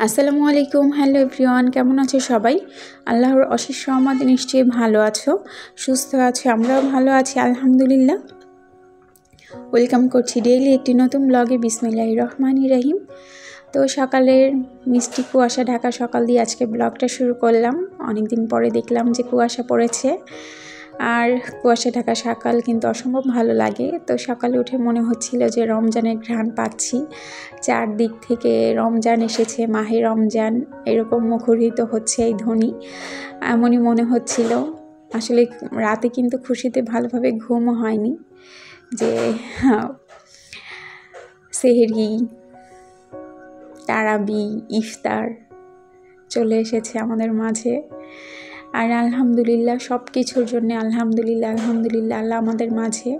আসসালামু আলাইকুম। Hello everyone, কেমন আছো সবাই? আল্লাহর অশেষ রহমতে নিশ্চয়ই ভালো আছো, সুস্থ আছো। আমরাও ভালো আছি আলহামদুলিল্লাহ। ওয়েলকাম করছি ডেইলি একটি নতুন ব্লগে। বিসমিল্লাহির রহমানির রহিম। তো সকালের মিষ্টি কুয়াশা ঢাকা সকাল দিয়ে আজকে ব্লগটা শুরু করলাম। অনেক দিন পরে দেখলাম যে কুয়াশা পড়েছে, আর কুয়াশা ঢাকা সকাল কিন্তু অসম্ভব ভালো লাগে। তো সকালে উঠে মনে হচ্ছিল যে রমজানের ঘ্রাণ পাচ্ছি, চারদিক থেকে রমজান এসেছে, মাহে রমজান এরকম মুখরিত হচ্ছে এই ধ্বনি। এমনই মনে হচ্ছিল। আসলে রাতে কিন্তু খুশিতে ভালোভাবে ঘুমও হয়নি, যে সেহরি, তারাবি, ইফতার চলে এসেছে আমাদের মাঝে। আর আলহামদুলিল্লাহ, সব কিছুর জন্য আলহামদুলিল্লাহ আলহামদুলিল্লাহ। আল্লাহ আমাদের মাঝে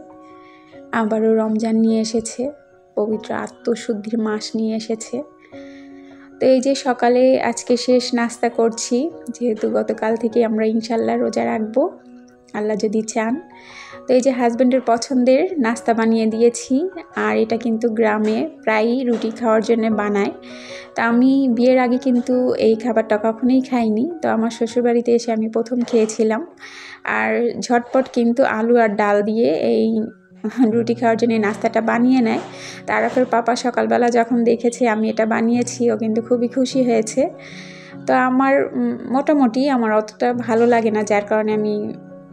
আবারও রমজান নিয়ে এসেছে, পবিত্র আত্মশুদ্ধির মাস নিয়ে এসেছে। তো এই যে সকালে আজকে শেষ নাস্তা করছি, যেহেতু গতকাল থেকে আমরা ইনশাল্লাহ রোজা রাখবো আল্লাহ যদি চান। তো এই যে হাজব্যান্ডের পছন্দের নাস্তা বানিয়ে দিয়েছি, আর এটা কিন্তু গ্রামে প্রায়ই রুটি খাওয়ার জন্য বানায়। তা আমি বিয়ের আগে কিন্তু এই খাবারটা কখনোই খাইনি। তো আমার শ্বশুরবাড়িতে এসে আমি প্রথম খেয়েছিলাম। আর ঝটপট কিন্তু আলু আর ডাল দিয়ে এই রুটি খাওয়ার জন্য নাস্তাটা বানিয়ে নেয়। তো আরাফের পাপা সকালবেলা যখন দেখেছে আমি এটা বানিয়েছি, ও কিন্তু খুবই খুশি হয়েছে। তো আমার মোটামুটি আমার অতটা ভালো লাগে না, যার কারণে আমি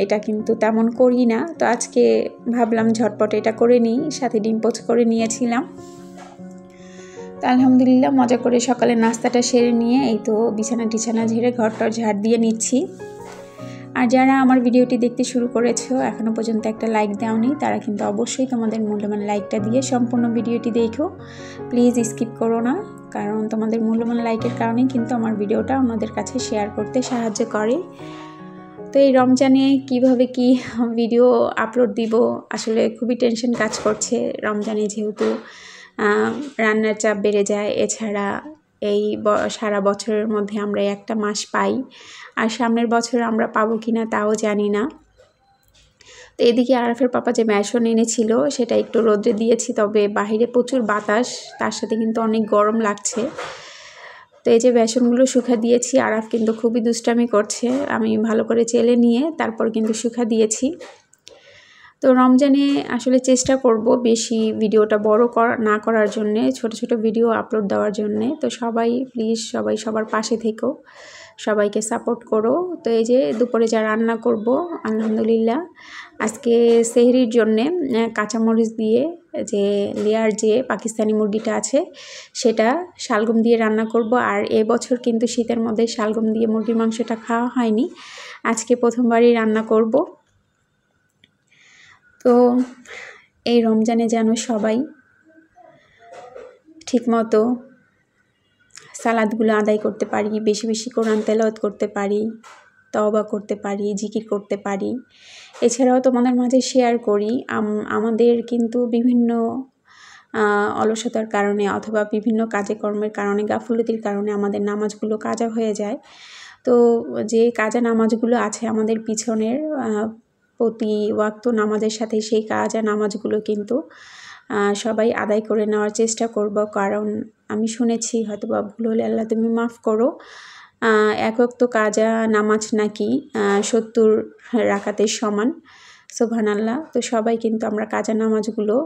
এটা কিন্তু তেমন করি না। তো আজকে ভাবলাম ঝটপট এটা করে নিই, সাথে ডিম পোচ করে নিয়েছিলাম। তো আলহামদুলিল্লাহ মজা করে সকালে নাস্তাটা সেরে নিয়ে এই তো বিছানা ঝেড়ে ঘরটার ঝাড় দিয়ে নিচ্ছি। আর যারা আমার ভিডিওটি দেখতে শুরু করেছো এখনও পর্যন্ত একটা লাইক দাওনি, তারা কিন্তু অবশ্যই তোমাদের মূল্যবান লাইকটা দিয়ে সম্পূর্ণ ভিডিওটি দেখো। প্লিজ স্কিপ করো না, কারণ তোমাদের মূল্যবান লাইকের কারণেই কিন্তু আমার ভিডিওটা আমাদের কাছে শেয়ার করতে সাহায্য করে। তো এই রমজানে কিভাবে কি ভিডিও আপলোড দিব, আসলে খুবই টেনশন কাজ করছে। রমজানে যেহেতু রান্নার চাপ বেড়ে যায়, এছাড়া এই সারা বছরের মধ্যে আমরা একটা মাস পাই, আর সামনের বছর আমরা পাবো কি না তাও জানি না। তো এদিকে আরাফের পাপা যে বেসন এনেছিল সেটা একটু রোদে দিয়েছি, তবে বাহিরে প্রচুর বাতাস, তার সাথে কিন্তু অনেক গরম লাগছে। তো এই যে বেসনগুলো শুকা দিয়েছি, আরাফ কিন্তু খুবই দুষ্টামি করছে। আমি ভালো করে চেলে নিয়ে তারপর কিন্তু শুকা দিয়েছি। তো রমজানে আসলে চেষ্টা করব বেশি ভিডিওটা বড় না করার জন্যে, ছোট ছোট ভিডিও আপলোড দেওয়ার জন্যে। তো সবাই প্লিজ সবার পাশে থেকো, সবাইকে সাপোর্ট করো। তো এই যে দুপুরে যা রান্না করব, আলহামদুলিল্লাহ আজকে সেহরির জন্যে কাঁচামরিচ দিয়ে যে লেয়ার যে পাকিস্তানি মুরগিটা আছে সেটা শালগম দিয়ে রান্না করব। আর এবছর কিন্তু শীতের মধ্যে শালগম দিয়ে মুরগির মাংসটা খাওয়া হয়নি, আজকে প্রথমবারই রান্না করব। তো এই রমজানে যেন সবাই ঠিকমতো সালাদগুলো আদায় করতে পারি, বেশি বেশি কোরআন তেলাওয়াত করতে পারি, তওবা করতে পারি, জিকির করতে পারি। এছাড়াও তোমাদের মাঝে শেয়ার করি, আমাদের কিন্তু বিভিন্ন অলসতার কারণে অথবা বিভিন্ন কাজে কর্মের কারণে, গাফুলতির কারণে আমাদের নামাজগুলো কাজা হয়ে যায়। তো যে কাজা নামাজগুলো আছে আমাদের পিছনের, প্রতি ওয়াক্ত নামাজের সাথে সেই কাজা নামাজগুলো কিন্তু সবাই আদায় করে নেওয়ার চেষ্টা করব। কারণ আমি শুনেছি, হয়তো বা ভুল হলে আল্লাহ তুমি মাফ করো, এক ওয়াক্ত কাজা নামাজ নাকি 70 রাকাতের সমান। সুবহানাল্লাহ। তো সবাই কিন্তু আমরা কাজা নামাজগুলো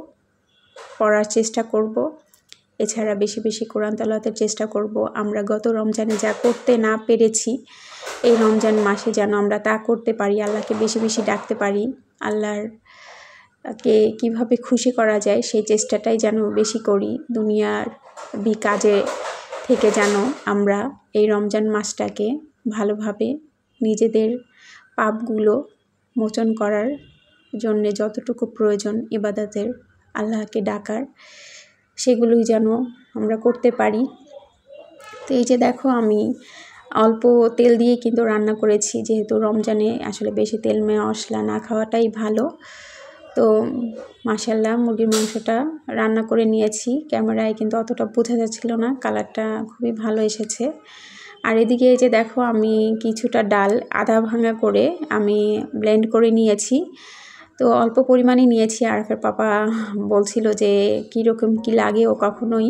পড়ার চেষ্টা করব। এছাড়া বেশি বেশি কোরআন তেলাওয়াতের চেষ্টা করব। আমরা গত রমজানে যা করতে না পেরেছি, এই রমজান মাসে যেন আমরা তা করতে পারি, আল্লাহকে বেশি বেশি ডাকতে পারি, আল্লাহকে কিভাবে খুশি করা যায় সেই চেষ্টাটাই যেন বেশি করি। দুনিয়ার কাজে থেকে যেন আমরা এই রমজান মাসটাকে ভালোভাবে নিজেদের পাপগুলো মোচন করার জন্যে যতটুকু প্রয়োজন ইবাদতের, আল্লাহকে ডাকার, সেগুলোই যেন আমরা করতে পারি। তো এই যে দেখো আমি অল্প তেল দিয়ে কিন্তু রান্না করেছি, যেহেতু রমজানে আসলে বেশি তেল মশলা না খাওয়াটাই ভালো। তো মাশাআল্লাহ মুরগির মাংসটা রান্না করে নিয়েছি, ক্যামেরায় কিন্তু অতটা বোঝা যাচ্ছিল না, কালারটা খুবই ভালো এসেছে। আর এদিকে এই যে দেখো আমি কিছুটা ডাল আধা ভাঙা করে আমি ব্লেন্ড করে নিয়েছি। তো অল্প পরিমাণে নিয়েছি। আরাফের পাপা বলছিল যে কীরকম কী লাগে, ও কখনোই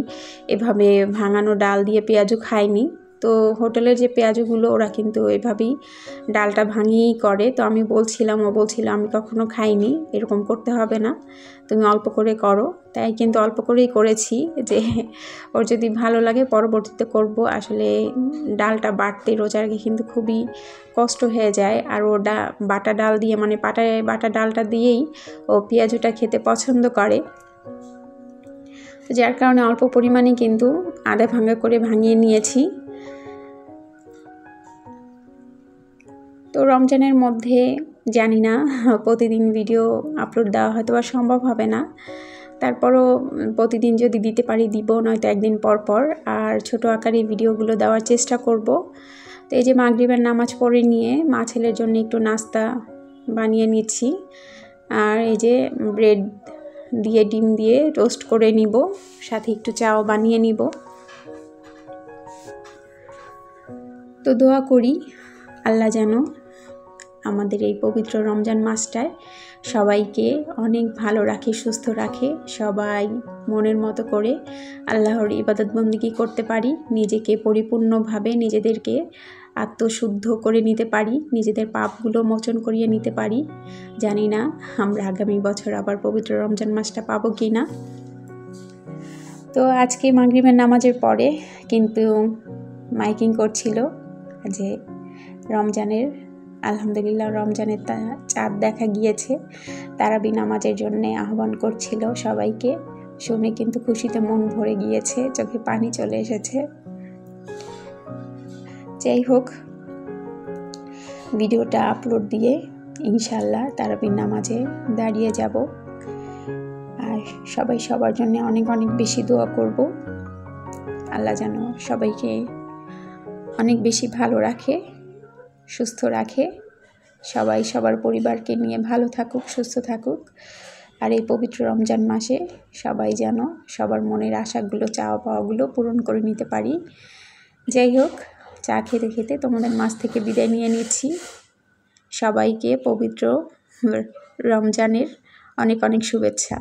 এভাবে ভাঙানো ডাল দিয়ে পেঁয়াজু খায়নি। তো হোটেলের যে পেঁয়াজুগুলো ওরা কিন্তু এভাবেই ডালটা ভাঙিয়েই করে। তো আমি বলছিলাম, ও বলছিল আমি কখনো খাইনি, এরকম করতে হবে না, তুমি অল্প করে করো। তাই কিন্তু অল্প করেই করেছি, যে ওর যদি ভালো লাগে পরবর্তীতে করব। আসলে ডালটা বাটতে রোজার আগে কিন্তু খুবই কষ্ট হয়ে যায়। আর ও বাটা ডাল দিয়ে, মানে বাটা ডালটা দিয়েই ও পেঁয়াজুটা খেতে পছন্দ করে। যার কারণে অল্প পরিমাণে কিন্তু আধা ভাঙা করে ভাঙিয়ে নিয়েছি। তো রমজানের মধ্যে জানি না প্রতিদিন ভিডিও আপলোড দেওয়া হয়তো আর সম্ভব হবে না, তারপরও প্রতিদিন যদি দিতে পারি দিব, নয়তো একদিন পর পর। আর ছোট আকারে ভিডিওগুলো দেওয়ার চেষ্টা করব। তো এই যে মাগরিবের নামাজ পড়ে নিয়ে মা ছেলের জন্য একটু নাস্তা বানিয়ে নিচ্ছি। আর এই যে ব্রেড দিয়ে ডিম দিয়ে টোস্ট করে নিব, সাথে একটু চাও বানিয়ে নিব। তো দোয়া করি আল্লাহ যেন আমাদের এই পবিত্র রমজান মাসটায় সবাইকে অনেক ভালো রাখে, সুস্থ রাখে, সবাই মনের মতো করে আল্লাহর ইবাদত বন্দেগী করতে পারি, নিজেকে পরিপূর্ণভাবে নিজেদেরকে আত্মশুদ্ধ করে নিতে পারি, নিজেদের পাপগুলো মোচন করিয়ে নিতে পারি। জানি না আমরা আগামী বছর আবার পবিত্র রমজান মাসটা পাবো কি না। তো আজকে মাগরিবের নামাজের পরে কিন্তু মাইকিং করছিল যে রমজানের, আলহামদুলিল্লাহ রমজানের চাঁদ দেখা গিয়েছে, তারাবি নামাজের জন্য আহ্বান করছিল সবাইকে। শুনে কিন্তু খুশিতে মন ভরে গিয়েছে, চোখে পানি চলে এসেছে। যাই হোক, ভিডিওটা আপলোড দিয়ে ইনশাল্লাহ তারাবি নামাজে দাঁড়িয়ে যাব। আর সবাই সবার জন্য অনেক অনেক বেশি দোয়া করব, আল্লাহ যেন সবাইকে অনেক বেশি ভালো রাখে, সুস্থ রাখে, সবাই সবার পরিবারকে নিয়ে ভালো থাকুক, সুস্থ থাকুক। আর এই পবিত্র রমজান মাসে সবাই যেন সবার মনের আশাগুলো, চাওয়া পাওয়াগুলো পূরণ করে নিতে পারি। যাই হোক, চা খেতে খেতে তোমাদের মাছ থেকে বিদায় নিয়ে নিচ্ছি। সবাইকে পবিত্র রমজানের অনেক অনেক শুভেচ্ছা।